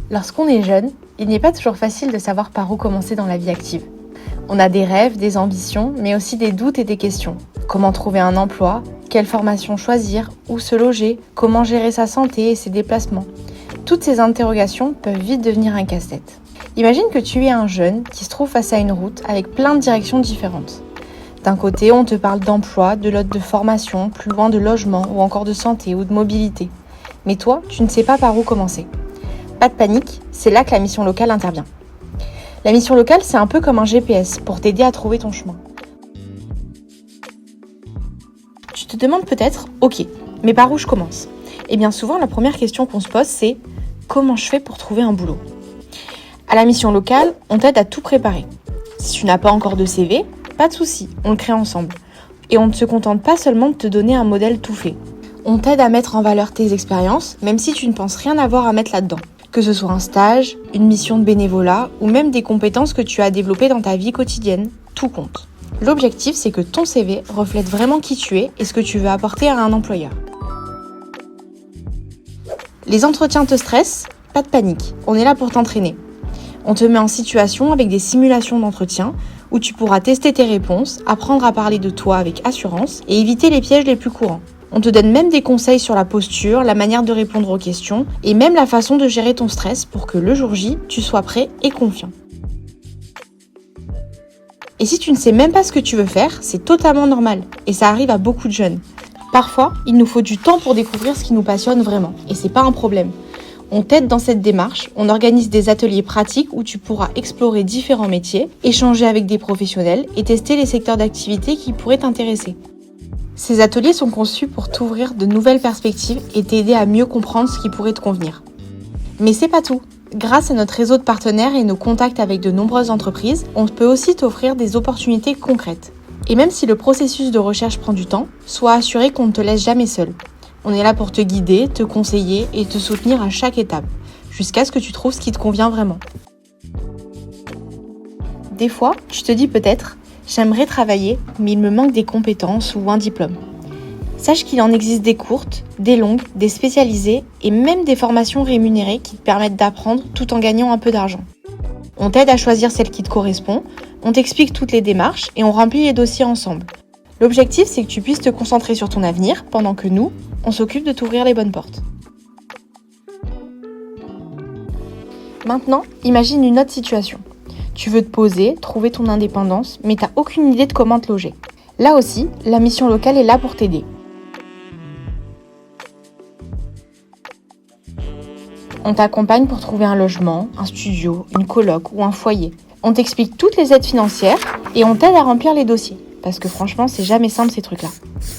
Lorsqu'on est jeune, il n'est pas toujours facile de savoir par où commencer dans la vie active. On a des rêves, des ambitions, mais aussi des doutes et des questions. Comment trouver un emploi? Quelle formation choisir? Où se loger? Comment gérer sa santé et ses déplacements? Toutes ces interrogations peuvent vite devenir un casse-tête. Imagine que tu es un jeune qui se trouve face à une route avec plein de directions différentes. D'un côté, on te parle d'emploi, de l'autre de formation, plus loin de logement ou encore de santé ou de mobilité. Mais toi, tu ne sais pas par où commencer. Pas de panique, c'est là que la mission locale intervient. La mission locale, c'est un peu comme un GPS pour t'aider à trouver ton chemin. Tu te demandes peut-être, ok, mais par où je commence? Et bien souvent, la première question qu'on se pose, c'est comment je fais pour trouver un boulot? À la mission locale, on t'aide à tout préparer. Si tu n'as pas encore de CV, pas de souci, on le crée ensemble. Et on ne se contente pas seulement de te donner un modèle tout fait. On t'aide à mettre en valeur tes expériences, même si tu ne penses rien avoir à mettre là-dedans. Que ce soit un stage, une mission de bénévolat ou même des compétences que tu as développées dans ta vie quotidienne, tout compte. L'objectif, c'est que ton CV reflète vraiment qui tu es et ce que tu veux apporter à un employeur. Les entretiens te stressent? Pas de panique, on est là pour t'entraîner. On te met en situation avec des simulations d'entretien où tu pourras tester tes réponses, apprendre à parler de toi avec assurance et éviter les pièges les plus courants. On te donne même des conseils sur la posture, la manière de répondre aux questions et même la façon de gérer ton stress pour que le jour J, tu sois prêt et confiant. Et si tu ne sais même pas ce que tu veux faire, c'est totalement normal et ça arrive à beaucoup de jeunes. Parfois, il nous faut du temps pour découvrir ce qui nous passionne vraiment et c'est pas un problème. On t'aide dans cette démarche, on organise des ateliers pratiques où tu pourras explorer différents métiers, échanger avec des professionnels et tester les secteurs d'activité qui pourraient t'intéresser. Ces ateliers sont conçus pour t'ouvrir de nouvelles perspectives et t'aider à mieux comprendre ce qui pourrait te convenir. Mais c'est pas tout. Grâce à notre réseau de partenaires et nos contacts avec de nombreuses entreprises, on peut aussi t'offrir des opportunités concrètes. Et même si le processus de recherche prend du temps, sois assuré qu'on ne te laisse jamais seul. On est là pour te guider, te conseiller et te soutenir à chaque étape, jusqu'à ce que tu trouves ce qui te convient vraiment. Des fois, tu te dis peut-être « J'aimerais travailler, mais il me manque des compétences ou un diplôme ». Sache qu'il en existe des courtes, des longues, des spécialisées et même des formations rémunérées qui te permettent d'apprendre tout en gagnant un peu d'argent. On t'aide à choisir celle qui te correspond, on t'explique toutes les démarches et on remplit les dossiers ensemble. L'objectif, c'est que tu puisses te concentrer sur ton avenir pendant que nous, on s'occupe de t'ouvrir les bonnes portes. Maintenant, imagine une autre situation. Tu veux te poser, trouver ton indépendance, mais t'as aucune idée de comment te loger. Là aussi, la mission locale est là pour t'aider. On t'accompagne pour trouver un logement, un studio, une coloc ou un foyer. On t'explique toutes les aides financières et on t'aide à remplir les dossiers. Parce que franchement, c'est jamais simple ces trucs-là.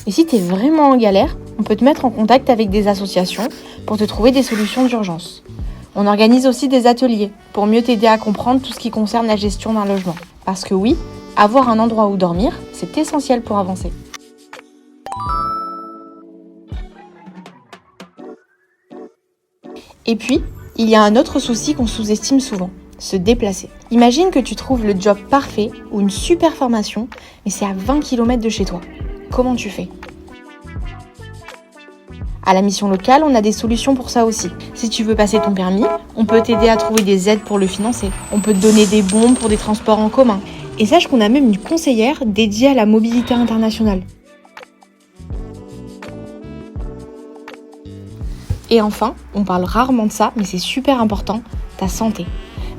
Et si t'es vraiment en galère, on peut te mettre en contact avec des associations pour te trouver des solutions d'urgence. On organise aussi des ateliers pour mieux t'aider à comprendre tout ce qui concerne la gestion d'un logement. Parce que oui, avoir un endroit où dormir, c'est essentiel pour avancer. Et puis, il y a un autre souci qu'on sous-estime souvent, se déplacer. Imagine que tu trouves le job parfait ou une super formation, mais c'est à 20 km de chez toi. Comment tu fais? À la mission locale, on a des solutions pour ça aussi. Si tu veux passer ton permis, on peut t'aider à trouver des aides pour le financer. On peut te donner des bons pour des transports en commun. Et sache qu'on a même une conseillère dédiée à la mobilité internationale. Et enfin, on parle rarement de ça, mais c'est super important, ta santé.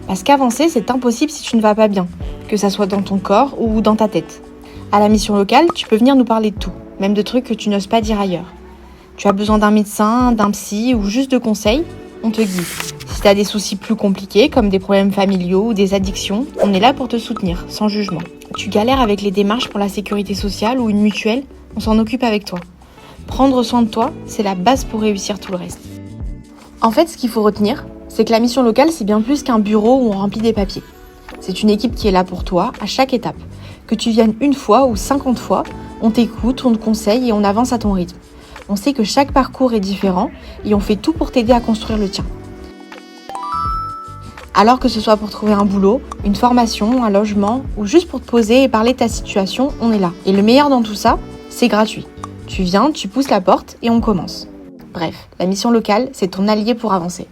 Parce qu'avancer, c'est impossible si tu ne vas pas bien, que ça soit dans ton corps ou dans ta tête. À la mission locale, tu peux venir nous parler de tout, même de trucs que tu n'oses pas dire ailleurs. Tu as besoin d'un médecin, d'un psy ou juste de conseils, on te guide. Si tu as des soucis plus compliqués, comme des problèmes familiaux ou des addictions, on est là pour te soutenir, sans jugement. Tu galères avec les démarches pour la sécurité sociale ou une mutuelle, on s'en occupe avec toi. Prendre soin de toi, c'est la base pour réussir tout le reste. En fait, ce qu'il faut retenir, c'est que la mission locale, c'est bien plus qu'un bureau où on remplit des papiers. C'est une équipe qui est là pour toi, à chaque étape. Que tu viennes une fois ou 50 fois, on t'écoute, on te conseille et on avance à ton rythme. On sait que chaque parcours est différent et on fait tout pour t'aider à construire le tien. Alors que ce soit pour trouver un boulot, une formation, un logement ou juste pour te poser et parler de ta situation, on est là. Et le meilleur dans tout ça, c'est gratuit. Tu viens, tu pousses la porte et on commence. Bref, la mission locale, c'est ton allié pour avancer.